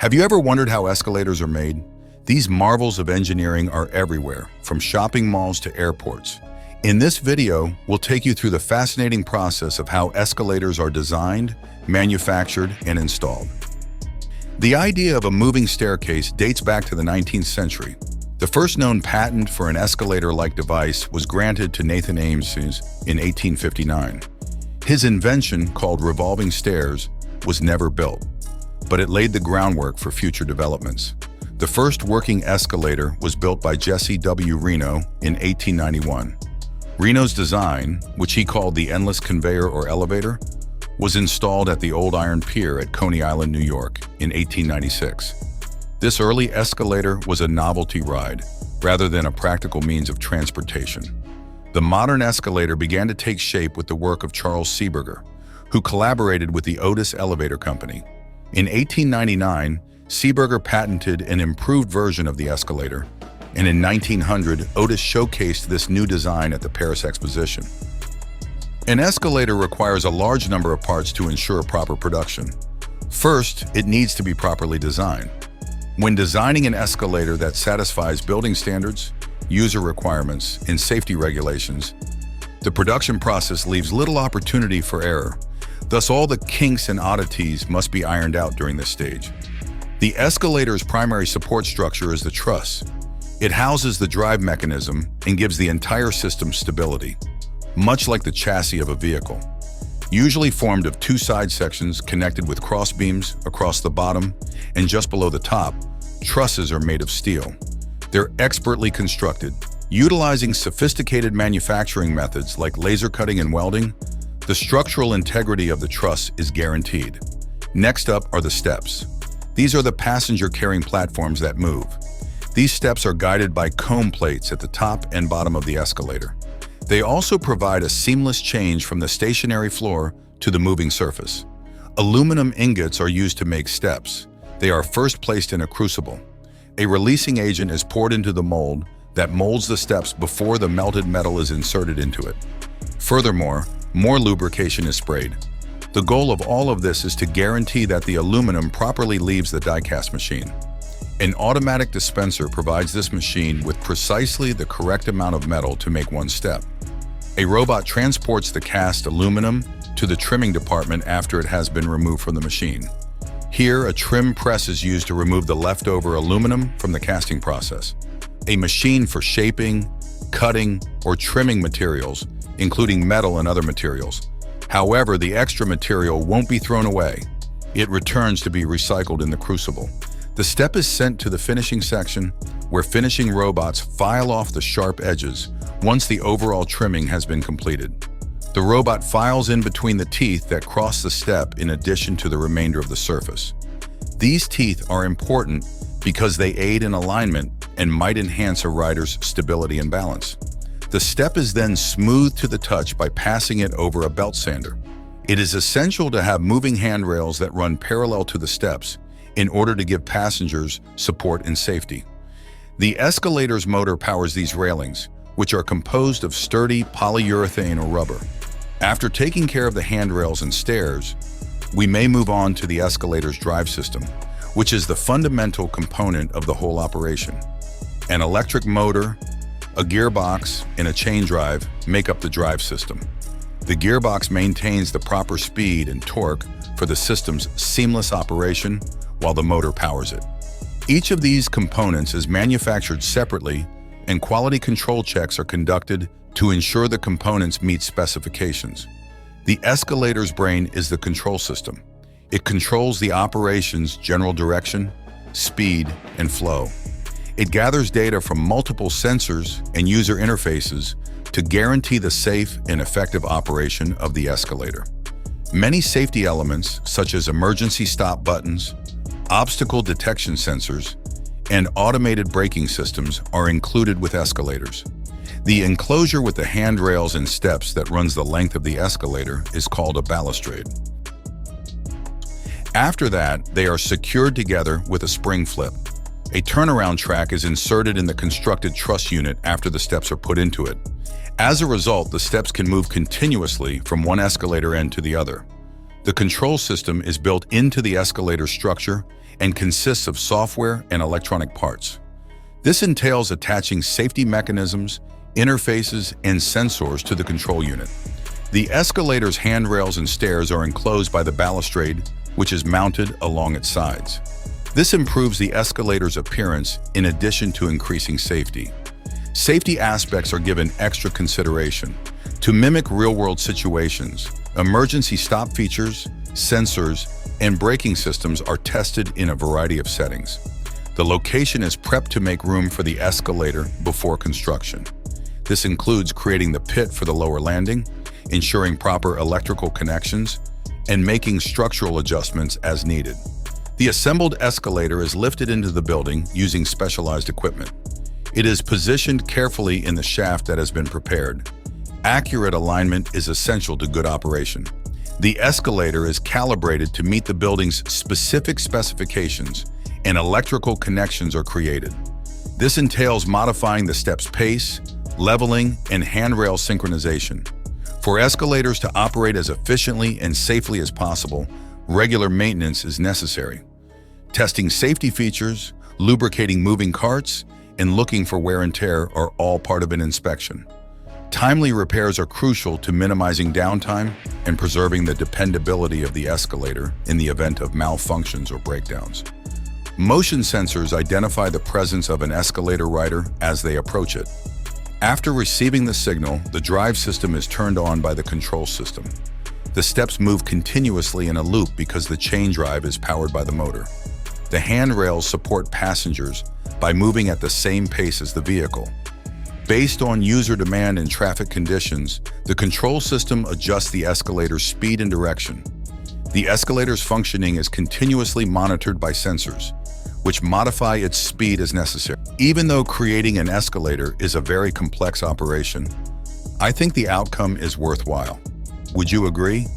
Have you ever wondered how escalators are made? These marvels of engineering are everywhere, from shopping malls to airports. In this video, we'll take you through the fascinating process of how escalators are designed, manufactured, and installed. The idea of a moving staircase dates back to the 19th century. The first known patent for an escalator-like device was granted to Nathan Ames in 1859. His invention, called revolving stairs, was never built, but it laid the groundwork for future developments. The first working escalator was built by Jesse W. Reno in 1891. Reno's design, which he called the endless conveyor or elevator, was installed at the Old Iron Pier at Coney Island, New York in 1896. This early escalator was a novelty ride, rather than a practical means of transportation. The modern escalator began to take shape with the work of Charles Seeberger, who collaborated with the Otis Elevator Company. In 1899, Seeberger patented an improved version of the escalator, and in 1900, Otis showcased this new design at the Paris Exposition. An escalator requires a large number of parts to ensure proper production. First, it needs to be properly designed. When designing an escalator that satisfies building standards, user requirements, and safety regulations, the production process leaves little opportunity for error. Thus, all the kinks and oddities must be ironed out during this stage. The escalator's primary support structure is the truss. It houses the drive mechanism and gives the entire system stability, much like the chassis of a vehicle. Usually formed of two side sections connected with cross beams across the bottom and just below the top, trusses are made of steel. They're expertly constructed. Utilizing sophisticated manufacturing methods like laser cutting and welding, the structural integrity of the truss is guaranteed. Next up are the steps. These are the passenger-carrying platforms that move. These steps are guided by comb plates at the top and bottom of the escalator. They also provide a seamless change from the stationary floor to the moving surface. Aluminum ingots are used to make steps. They are first placed in a crucible. A releasing agent is poured into the mold that molds the steps before the melted metal is inserted into it. Furthermore, more lubrication is sprayed. The goal of all of this is to guarantee that the aluminum properly leaves the die-cast machine. An automatic dispenser provides this machine with precisely the correct amount of metal to make one step. A robot transports the cast aluminum to the trimming department after it has been removed from the machine. Here, a trim press is used to remove the leftover aluminum from the casting process. A machine for shaping, cutting, or trimming materials, including metal and other materials. However, the extra material won't be thrown away. It returns to be recycled in the crucible. The step is sent to the finishing section, where finishing robots file off the sharp edges once the overall trimming has been completed. The robot files in between the teeth that cross the step in addition to the remainder of the surface. These teeth are important because they aid in alignment and might enhance a rider's stability and balance. The step is then smoothed to the touch by passing it over a belt sander. It is essential to have moving handrails that run parallel to the steps in order to give passengers support and safety. The escalator's motor powers these railings, which are composed of sturdy polyurethane or rubber. After taking care of the handrails and stairs, we may move on to the escalator's drive system, which is the fundamental component of the whole operation. An electric motor, a gearbox, and a chain drive make up the drive system. The gearbox maintains the proper speed and torque for the system's seamless operation while the motor powers it. Each of these components is manufactured separately, and quality control checks are conducted to ensure the components meet specifications. The escalator's brain is the control system. It controls the operation's general direction, speed, and flow. It gathers data from multiple sensors and user interfaces to guarantee the safe and effective operation of the escalator. Many safety elements, such as emergency stop buttons, obstacle detection sensors, and automated braking systems are included with escalators. The enclosure with the handrails and steps that runs the length of the escalator is called a balustrade. After that, they are secured together with a spring flip. A turnaround track is inserted in the constructed truss unit after the steps are put into it. As a result, the steps can move continuously from one escalator end to the other. The control system is built into the escalator structure and consists of software and electronic parts. This entails attaching safety mechanisms, interfaces, and sensors to the control unit. The escalator's handrails and stairs are enclosed by the balustrade, which is mounted along its sides. This improves the escalator's appearance in addition to increasing safety. Safety aspects are given extra consideration. To mimic real-world situations, emergency stop features, sensors, and braking systems are tested in a variety of settings. The location is prepped to make room for the escalator before construction. This includes creating the pit for the lower landing, ensuring proper electrical connections, and making structural adjustments as needed. The assembled escalator is lifted into the building using specialized equipment. It is positioned carefully in the shaft that has been prepared. Accurate alignment is essential to good operation. The escalator is calibrated to meet the building's specific specifications, and electrical connections are created. This entails modifying the step's pace, leveling, and handrail synchronization. For escalators to operate as efficiently and safely as possible, regular maintenance is necessary. Testing safety features, lubricating moving carts, and looking for wear and tear are all part of an inspection. Timely repairs are crucial to minimizing downtime and preserving the dependability of the escalator in the event of malfunctions or breakdowns. Motion sensors identify the presence of an escalator rider as they approach it. After receiving the signal, the drive system is turned on by the control system. The steps move continuously in a loop because the chain drive is powered by the motor. The handrails support passengers by moving at the same pace as the vehicle. Based on user demand and traffic conditions, the control system adjusts the escalator's speed and direction. The escalator's functioning is continuously monitored by sensors, which modify its speed as necessary. Even though creating an escalator is a very complex operation, I think the outcome is worthwhile. Would you agree?